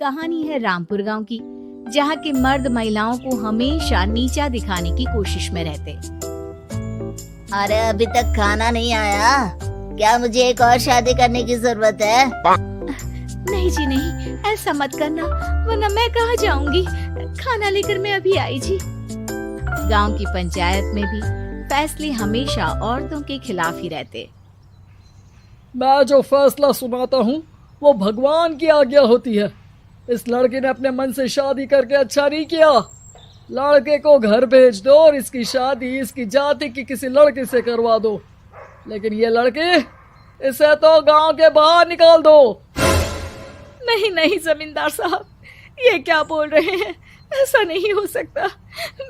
कहानी है रामपुर गांव की, जहां के मर्द महिलाओं को हमेशा नीचा दिखाने की कोशिश में रहते। अरे अभी तक खाना नहीं आया, क्या मुझे एक और शादी करने की जरूरत है? नहीं जी नहीं, ऐसा मत करना, वरना मैं कहाँ जाऊंगी। खाना लेकर मैं अभी आई जी। गांव की पंचायत में भी फैसले हमेशा औरतों के खिलाफ ही रहते। मैं जो फैसला सुनाता हूँ वो भगवान की आज्ञा होती है। इस लड़के ने अपने मन से शादी करके अच्छा नहीं किया। लड़के को घर भेज दो और इसकी शादी इसकी जाति की किसी लड़के से करवा दो, लेकिन ये लड़की, इसे तो गांव के बाहर निकाल दो। नहीं नहीं जमींदार साहब, ये क्या बोल रहे हैं? ऐसा नहीं हो सकता।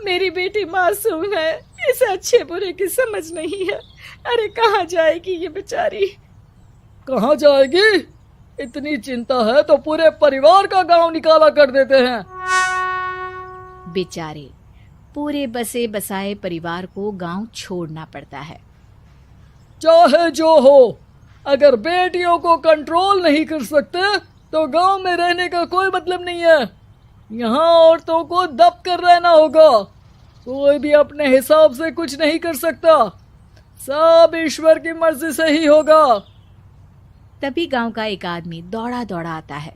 मेरी बेटी मासूम है, इसे अच्छे बुरे की समझ नहीं है। अरे कहाँ जाएगी ये बेचारी? कहाँ जाएगी? इतनी चिंता है तो पूरे परिवार का गांव निकाला कर देते हैं। बेचारे पूरे बसे बसाए परिवार को गांव छोड़ना पड़ता है। चाहे जो हो, अगर बेटियों को कंट्रोल नहीं कर सकते तो गांव में रहने का कोई मतलब नहीं है। यहाँ औरतों को दब कर रहना होगा। कोई भी अपने हिसाब से कुछ नहीं कर सकता, सब ईश्वर की मर्जी से ही होगा। तभी गांव का एक आदमी दौड़ा दौड़ा आता है।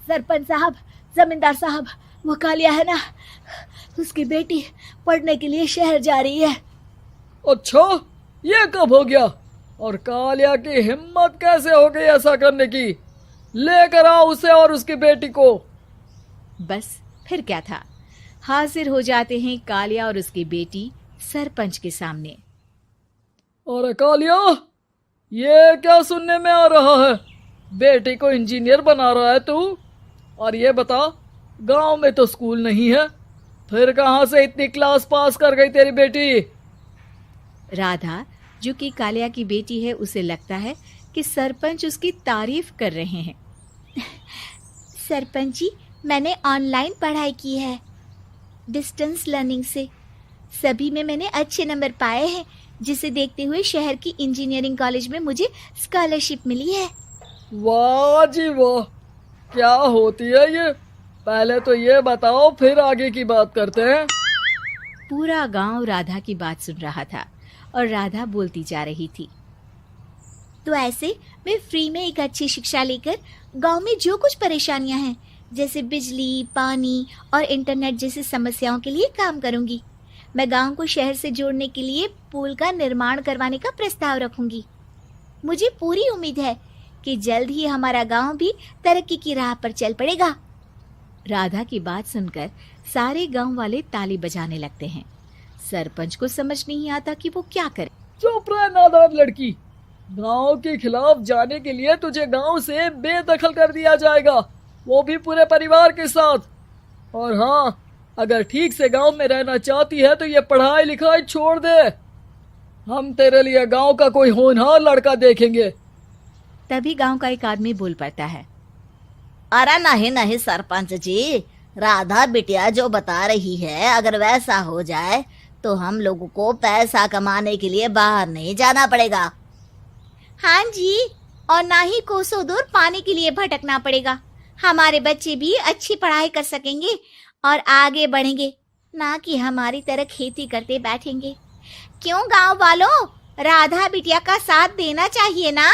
सरपंच साहब, जमींदार साहब, वो कालिया है ना, उसकी बेटी पढ़ने के लिए शहर जा रही है। अच्छा, ये कब हो गया? और कालिया की हिम्मत कैसे हो गई ऐसा करने की? लेकर आओ उसे और उसकी बेटी को। बस फिर क्या था, हाजिर हो जाते हैं कालिया और उसकी बेटी सरपंच के सामने। अरे कालिया, ये क्या सुनने में आ रहा है? बेटी को इंजीनियर बना रहा है तू? और ये बता, गांव में तो स्कूल नहीं है, फिर कहां से इतनी क्लास पास कर गई तेरी बेटी? राधा, जो कि कालिया की बेटी है, उसे लगता है कि सरपंच उसकी तारीफ कर रहे हैं। सरपंच जी, मैंने ऑनलाइन पढ़ाई की है, डिस्टेंस लर्निंग से। सभी में मैंने अच्छे नंबर पाए हैं, जिसे देखते हुए शहर की इंजीनियरिंग कॉलेज में मुझे स्कॉलरशिप मिली है। वाह जी वाह, क्या होती है ये? पहले तो ये बताओ, फिर आगे की बात करते हैं। पूरा गांव राधा की बात सुन रहा था और राधा बोलती जा रही थी। तो ऐसे मैं फ्री में एक अच्छी शिक्षा लेकर गांव में जो कुछ परेशानियां हैं, जैसे बिजली, पानी और इंटरनेट जैसी समस्याओं के लिए काम करूंगी। मैं गांव को शहर से जोड़ने के लिए पुल का निर्माण करवाने का प्रस्ताव रखूंगी। मुझे पूरी उम्मीद है कि जल्द ही हमारा गांव भी तरक्की की राह पर चल पड़ेगा। राधा की बात सुनकर सारे गांव वाले ताली बजाने लगते हैं। सरपंच को समझ नहीं आता कि वो क्या करे। चुप रह नादान लड़की, गांव के खिलाफ जाने के लिए तुझे गांव से बेदखल कर दिया जाएगा, वो भी पूरे परिवार के साथ। और हाँ, अगर ठीक से गांव में रहना चाहती है तो ये पढ़ाई लिखाई छोड़ दे। हम तेरे लिए गांव का कोई होनहार लड़का देखेंगे। तभी गांव का एक आदमी बोल पड़ता है। अरे नहीं नहीं सरपंच जी, राधा बिटिया जो बता रही है, अगर वैसा हो जाए तो हम लोगों को पैसा कमाने के लिए बाहर नहीं जाना पड़ेगा। हाँ जी, और ना ही कोसों दूर पानी के लिए भटकना पड़ेगा। हमारे बच्चे भी अच्छी पढ़ाई कर सकेंगे और आगे बढ़ेंगे, ना कि हमारी तरह खेती करते बैठेंगे। क्यों गांव वालों, राधा बिटिया का साथ देना चाहिए ना।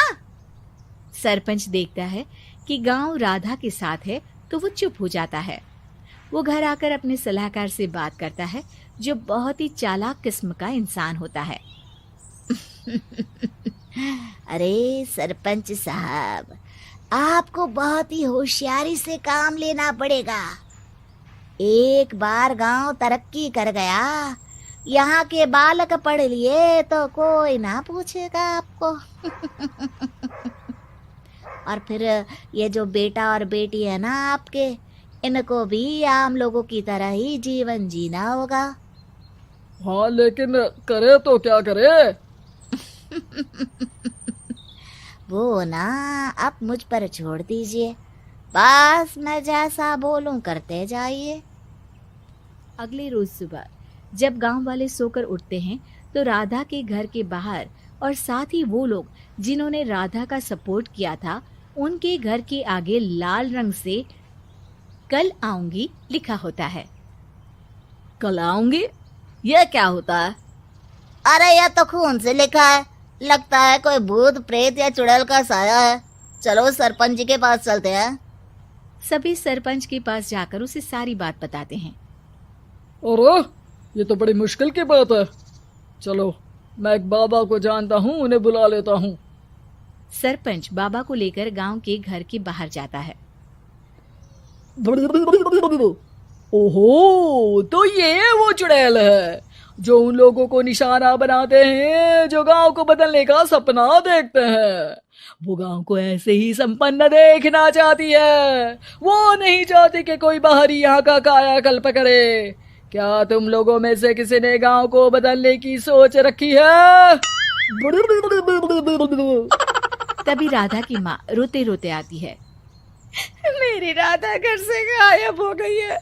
सरपंच देखता है कि गांव राधा के साथ है तो वो चुप हो जाता है। वो घर आकर अपने सलाहकार से बात करता है, जो बहुत ही चालाक किस्म का इंसान होता है। अरे सरपंच साहब, आपको बहुत ही होशियारी से काम लेना पड़ेगा। एक बार गांव तरक्की कर गया, यहाँ के बालक पढ़ लिए तो कोई ना पूछेगा आपको। और फिर ये जो बेटा और बेटी है ना आपके, इनको भी आम लोगों की तरह ही जीवन जीना होगा। हाँ, लेकिन करे तो क्या करे? वो ना आप मुझ पर छोड़ दीजिए, बस मैं जैसा बोलूं करते जाइए। अगले रोज सुबह जब गांव वाले सोकर उठते हैं तो राधा के घर के बाहर और साथ ही वो लोग जिन्होंने राधा का सपोर्ट किया था, उनके घर के आगे लाल रंग से कल आऊंगी लिखा होता है। कल आऊंगी, यह क्या होता है? अरे यह तो खून से लिखा है, लगता है कोई भूत प्रेत या चुड़ैल का साया है। चलो सरपंच जी के पास चलते हैं। सभी सरपंच के पास जाकर उसे सारी बात बताते हैं। अरे ये तो बड़ी मुश्किल की बात है। चलो मैं एक बाबा को जानता हूँ, उन्हें बुला लेता हूँ। सरपंच बाबा को लेकर गांव के घर के बाहर जाता है। ओहो, तो ये वो चुड़ैल है जो उन लोगों को निशाना बनाते हैं जो गांव को बदलने का सपना देखते हैं। वो गांव को ऐसे ही संपन्न देखना चाहती है। वो नहीं चाहती कि कोई बाहरी यहाँ का कायाकल्प करे। क्या तुम लोगों में से किसी ने गांव को बदलने की सोच रखी है? तभी राधा की माँ रोते रोते आती है। मेरी राधा घर से गायब हो गई है।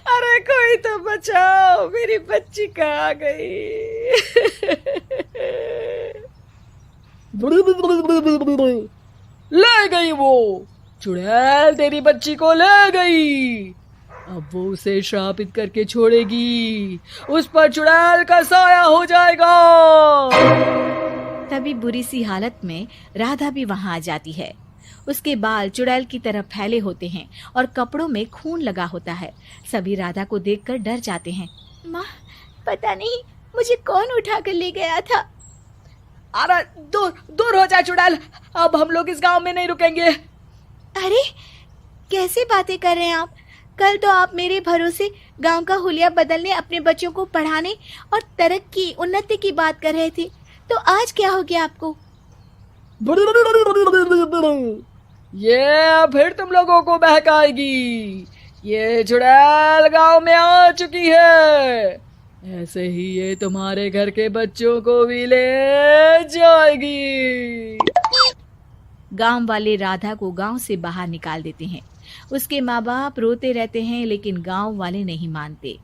अरे कोई तो बचाओ, मेरी बच्ची कहाँ गई? ले गई वो चुड़ैल, तेरी बच्ची को ले गई। अब वो उसे श्रापित करके छोड़ेगी, उस पर चुड़ैल का साया हो जाएगा। तभी बुरी सी हालत में राधा भी वहां आ जाती है। उसके बाल चुड़ैल की तरह फैले होते हैं और कपड़ों में खून लगा होता है। सभी राधा को देखकर डर जाते हैं। माँ, पता नहीं मुझे कौन उठा कर ले गया था। अरे दूर दूर हो जा चुड़ैल, अब हम लोग इस गांव में नहीं रुकेंगे। अरे कैसे बातें कर रहे हैं आप? कल तो आप मेरे भरोसे गांव का हुलिया बदलने, अपने बच्चों को पढ़ाने और तरक्की उन्नति की बात कर रहे थे, तो आज क्या हो गया आपको? ये फिर तुम लोगों को बहकाएगी। ये चुड़ैल गांव में आ चुकी है, ऐसे ही ये तुम्हारे घर के बच्चों को भी ले जाएगी। गांव वाले राधा को गांव से बाहर निकाल देते हैं। उसके माँ बाप रोते रहते हैं, लेकिन गांव वाले नहीं मानते।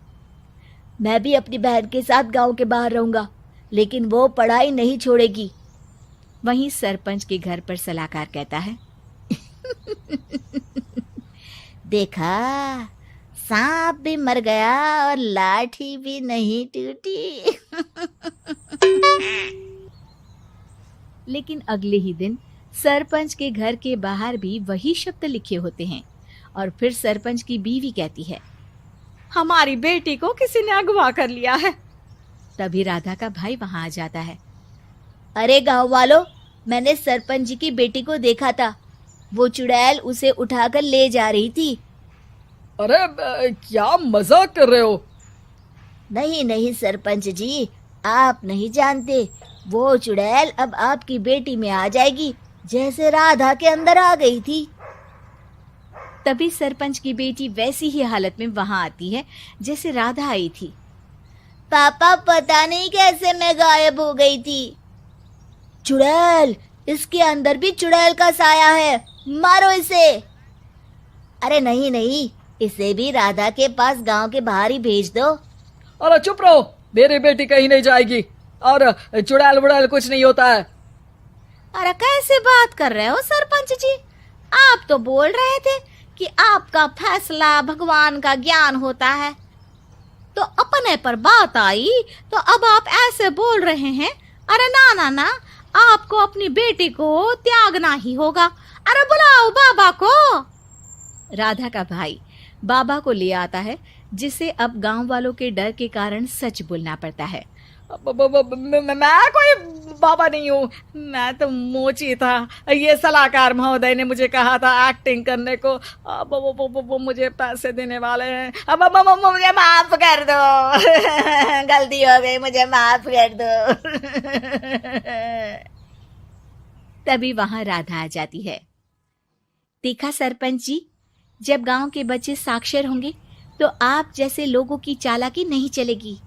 मैं भी अपनी बहन के साथ गांव के बाहर रहूंगा, लेकिन वो पढ़ाई नहीं छोड़ेगी। वहीं सरपंच के घर पर सलाहकार कहता है। देखा, सांप भी मर गया और लाठी भी नहीं टूटी। लेकिन अगले ही दिन सरपंच के घर के बाहर भी वही शब्द लिखे होते हैं। और फिर सरपंच की बीवी कहती है, हमारी बेटी को किसी ने अगवा कर लिया है। तभी राधा का भाई वहां आ जाता है। अरे गांव वालों, मैंने सरपंच जी की बेटी को देखा था। वो चुड़ैल उसे उठाकर ले जा रही थी। अरे क्या मजाक कर रहे हो? नहीं नहीं सरपंच जी, आप नहीं जानते। वो चुड़ैल अब आपकी बेटी में आ जाएगी, जैसे राधा के अंदर आ गई थी। तभी सरपंच की बेटी वैसी ही हालत में वहां आती है जैसे राधा आई थी। पापा, पता नहीं कैसे मैं गायब हो गई थी। चुड़ैल, इसके अंदर भी चुड़ैल का साया है, मारो इसे। अरे नहीं नहीं, इसे भी राधा के पास गांव के बाहर ही भेज दो। अरे चुप रहो, मेरी बेटी कहीं नहीं जाएगी और चुड़ैल बुड़ैल कुछ नहीं होता है। अरे कैसे बात कर रहे हो सरपंच जी? आप तो बोल रहे थे कि आपका फैसला भगवान का ज्ञान होता है, तो अपने पर बात आई तो अब आप ऐसे बोल रहे हैं। अरे ना ना ना, आपको अपनी बेटी को त्यागना ही होगा। अरे बुलाओ बाबा को। राधा का भाई बाबा को ले आता है, जिसे अब गांव वालों के डर के कारण सच बोलना पड़ता है। मैं कोई बाबा नहीं हूँ, मैं तो मोची था। ये सलाहकार महोदय ने मुझे कहा था एक्टिंग करने को। अब वो मुझे पैसे देने वाले हैं। अब मुझे माफ कर दो। गलती हो गई, मुझे माफ कर दो। तभी वहां राधा आ जाती है। देखा सरपंच जी, जब गांव के बच्चे साक्षर होंगे तो आप जैसे लोगों की चालाकी नहीं चलेगी।